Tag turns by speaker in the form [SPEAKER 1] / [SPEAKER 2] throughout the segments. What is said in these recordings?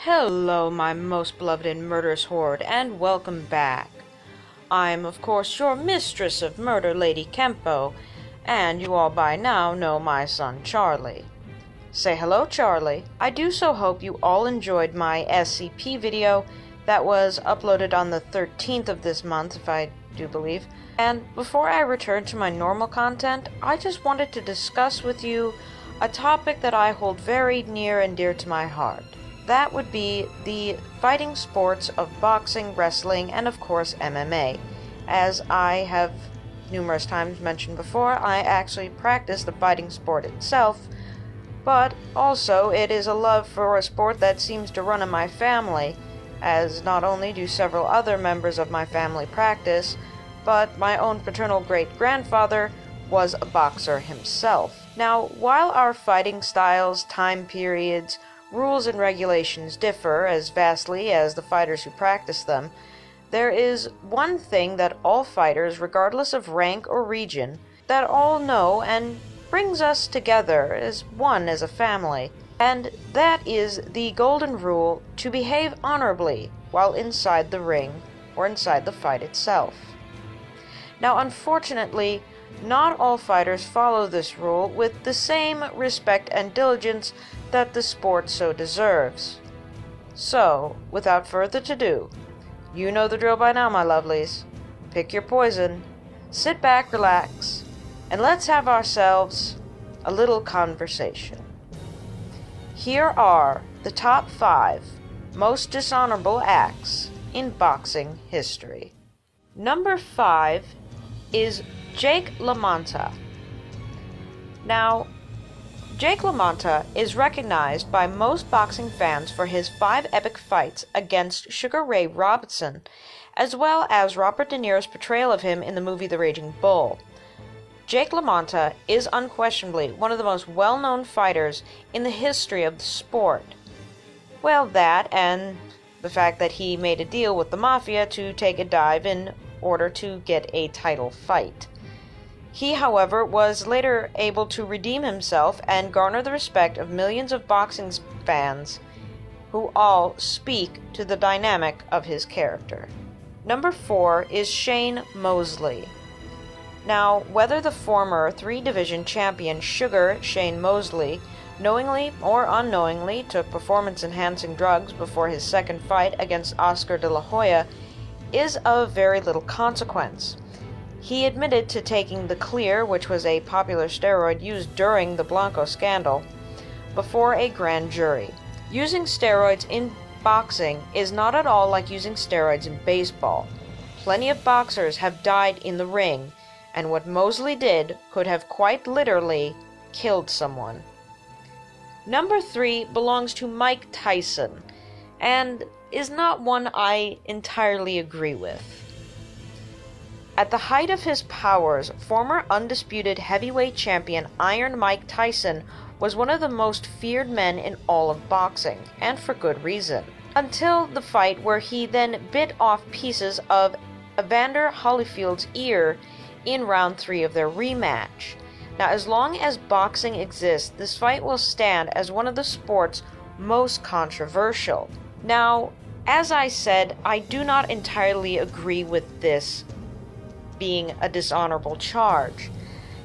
[SPEAKER 1] Hello, my most beloved and murderous horde, and welcome back. I'm, of course, your mistress of murder, Lady Kempo, and you all by now know my son, Charlie. Say hello, Charlie. I do so hope you all enjoyed my SCP video that was uploaded on the 13th of this month, if I do believe. And before I return to my normal content, I just wanted to discuss with you a topic that I hold very near and dear to my heart. That would be the fighting sports of boxing, wrestling, and of course MMA. As I have numerous times mentioned before, I actually practice the fighting sport itself, but also it is a love for a sport that seems to run in my family, as not only do several other members of my family practice, but my own paternal great-grandfather was a boxer himself. Now, while our fighting styles, time periods, rules and regulations differ as vastly as the fighters who practice them, there is one thing that all fighters, regardless of rank or region, that all know and brings us together as one as a family, and that is the golden rule to behave honorably while inside the ring or inside the fight itself. Now, unfortunately, not all fighters follow this rule with the same respect and diligence that the sport so deserves. So, without further ado, you know the drill by now, my lovelies. Pick your poison, sit back, relax, and let's have ourselves a little conversation. Here are the top 5 most dishonorable acts in boxing history. Number 5 is Jake LaMotta. Now, Jake LaMotta is recognized by most boxing fans for his 5 epic fights against Sugar Ray Robinson, as well as Robert De Niro's portrayal of him in the movie The Raging Bull. Jake LaMotta is unquestionably one of the most well-known fighters in the history of the sport. Well, that and the fact that he made a deal with the Mafia to take a dive in order to get a title fight. He, however, was later able to redeem himself and garner the respect of millions of boxing fans who all speak to the dynamic of his character. Number 4 is Shane Mosley. Now, whether the former 3-division champion Sugar Shane Mosley knowingly or unknowingly took performance-enhancing drugs before his second fight against Oscar de la Hoya is of very little consequence. He admitted to taking the Clear, which was a popular steroid used during the Blanco scandal, before a grand jury. Using steroids in boxing is not at all like using steroids in baseball. Plenty of boxers have died in the ring, and what Mosley did could have quite literally killed someone. Number 3 belongs to Mike Tyson, and is not one I entirely agree with. At the height of his powers, former undisputed heavyweight champion Iron Mike Tyson was one of the most feared men in all of boxing, and for good reason. Until the fight where he then bit off pieces of Evander Holyfield's ear in round 3 of their rematch. Now, as long as boxing exists, this fight will stand as one of the sport's most controversial. Now, as I said, I do not entirely agree with this being a dishonorable charge.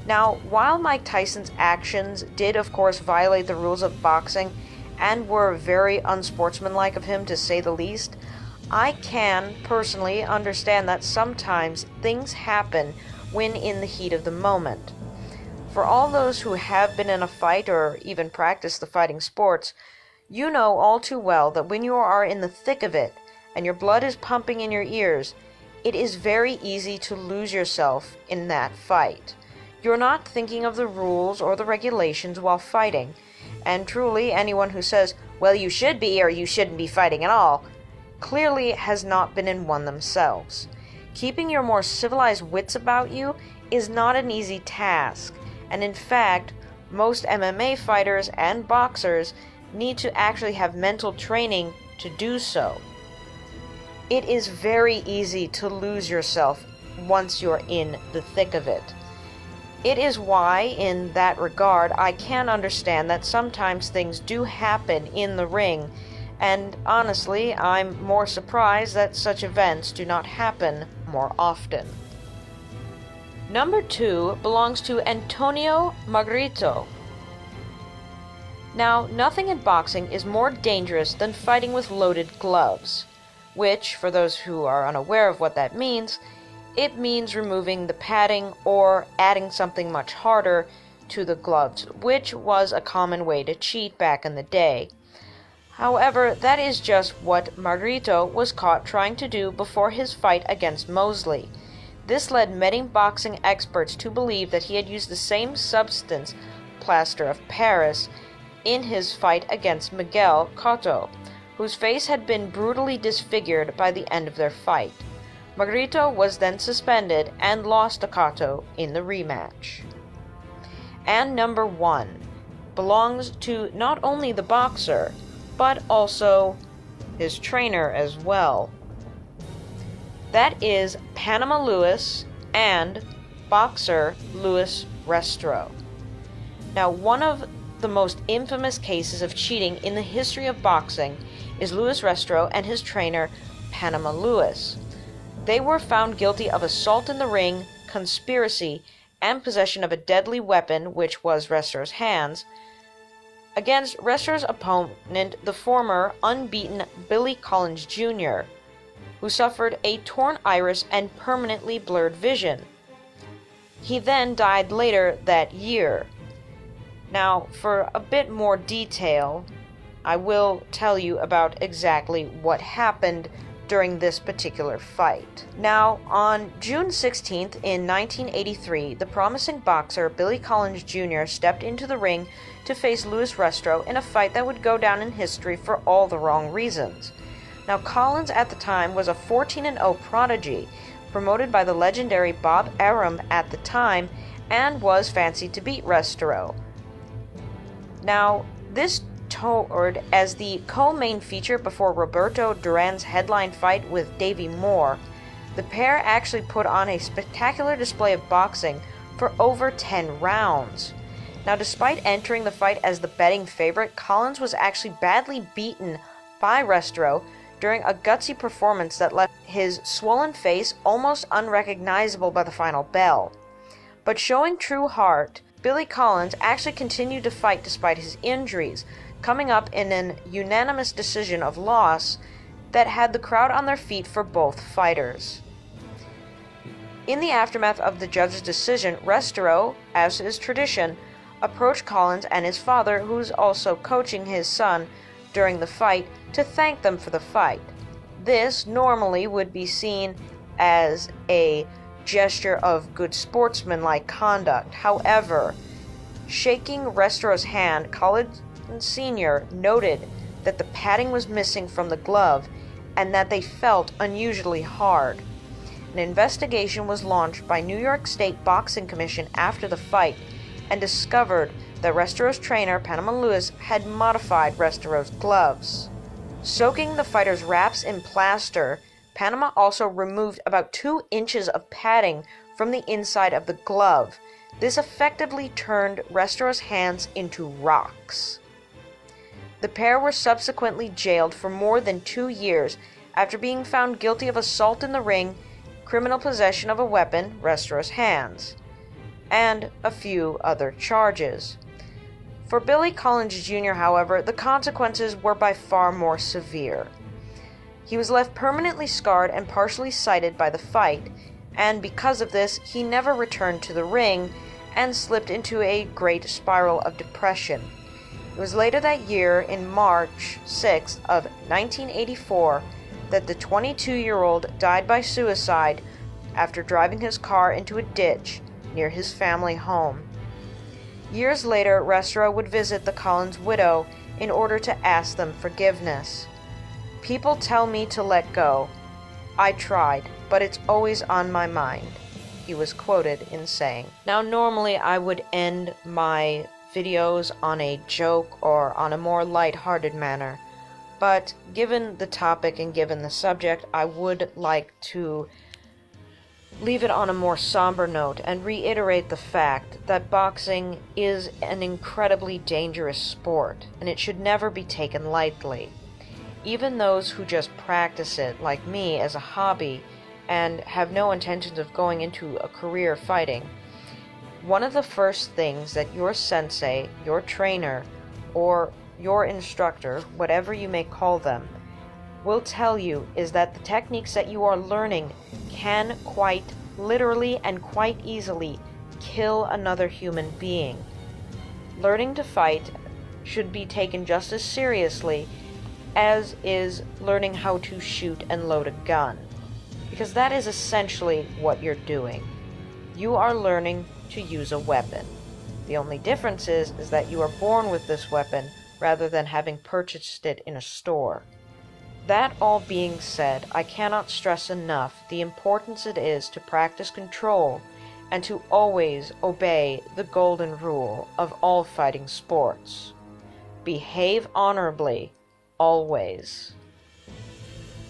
[SPEAKER 1] Now, while Mike Tyson's actions did of course violate the rules of boxing and were very unsportsmanlike of him to say the least, I can personally understand that sometimes things happen when in the heat of the moment. For all those who have been in a fight or even practiced the fighting sports, you know all too well that when you are in the thick of it and your blood is pumping in your ears, it is very easy to lose yourself in that fight. You're not thinking of the rules or the regulations while fighting, and truly anyone who says, well, you should be or you shouldn't be fighting at all, clearly has not been in one themselves. Keeping your more civilized wits about you is not an easy task, and in fact, most MMA fighters and boxers need to actually have mental training to do so. It is very easy to lose yourself once you're in the thick of it. It is why, in that regard, I can understand that sometimes things do happen in the ring And honestly, I'm more surprised that such events do not happen more often. Number 2 belongs to Antonio Margarito. Now, nothing in boxing is more dangerous than fighting with loaded gloves, which, for those who are unaware of what that means, it means removing the padding or adding something much harder to the gloves, which was a common way to cheat back in the day. However, that is just what Margarito was caught trying to do before his fight against Mosley. This led many boxing experts to believe that he had used the same substance, plaster of Paris, in his fight against Miguel Cotto, whose face had been brutally disfigured by the end of their fight. Margarito was then suspended and lost to Cotto in the rematch. And number 1 belongs to not only the boxer, but also his trainer as well. That is Panama Lewis and boxer Luis Restrepo. Now, one of the most infamous cases of cheating in the history of boxing is Luis Restrepo and his trainer Panama Lewis. They were found guilty of assault in the ring, conspiracy, and possession of a deadly weapon, which was Restrepo's hands, against Restrepo's opponent, the former unbeaten Billy Collins Jr., who suffered a torn iris and permanently blurred vision. He then died later that year. Now, for a bit more detail, I will tell you about exactly what happened during this particular fight. Now, on June 16th in 1983, the promising boxer Billy Collins Jr. stepped into the ring to face Luis Restrepo in a fight that would go down in history for all the wrong reasons. Now, Collins at the time was a 14-0 prodigy, promoted by the legendary Bob Arum at the time, and was fancied to beat Restrepo. Now, this toured as the co-main feature before Roberto Duran's headline fight with Davey Moore. The pair actually put on a spectacular display of boxing for over 10 rounds. Now, despite entering the fight as the betting favorite, Collins was actually badly beaten by Restrepo during a gutsy performance that left his swollen face almost unrecognizable by the final bell. But showing true heart, Billy Collins actually continued to fight despite his injuries, coming up in an unanimous decision of loss that had the crowd on their feet for both fighters. In the aftermath of the judge's decision, Restrepo, as is tradition, approached Collins and his father, who's also coaching his son during the fight, to thank them for the fight. This normally would be seen as a gesture of good sportsmanlike conduct. However, shaking Restrepo's hand, Collins Sr. noted that the padding was missing from the glove and that they felt unusually hard. An investigation was launched by New York State Boxing Commission after the fight and discovered that Restrepo's trainer, Panama Lewis, had modified Restrepo's gloves. Soaking the fighter's wraps in plaster, Panama also removed about 2 inches of padding from the inside of the glove. This effectively turned Restrepo's hands into rocks. The pair were subsequently jailed for more than 2 years after being found guilty of assault in the ring, criminal possession of a weapon, Restrepo's hands, and a few other charges. For Billy Collins Jr., however, the consequences were by far more severe. He was left permanently scarred and partially sighted by the fight, and because of this, he never returned to the ring and slipped into a great spiral of depression. It was later that year, in March 6th of 1984, that the 22-year-old died by suicide after driving his car into a ditch near his family home. Years later, Restrepo would visit the Collins widow in order to ask them forgiveness. "People tell me to let go. I tried, but it's always on my mind," he was quoted in saying. Now, normally I would end my videos on a joke or on a more light-hearted manner, but given the topic and given the subject, I would like to leave it on a more somber note and reiterate the fact that boxing is an incredibly dangerous sport, and it should never be taken lightly. even those who just practice it, like me, as a hobby, and have no intentions of going into a career fighting, one of the first things that your sensei, your trainer, or your instructor, whatever you may call them, will tell you is that the techniques that you are learning can quite literally and quite easily kill another human being. Learning to fight should be taken just as seriously as is learning how to shoot and load a gun, because that is essentially what you're doing. You are learning to use a weapon. The only difference is that you are born with this weapon rather than having purchased it in a store. That all being said, I cannot stress enough the importance it is to practice control and to always obey the golden rule of all fighting sports. Behave honorably, always.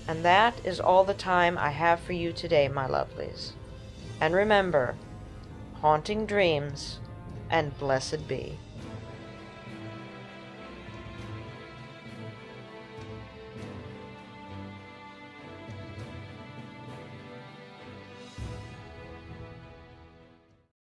[SPEAKER 1] And that is all the time I have for you today, my lovelies. And remember, haunting dreams and blessed be.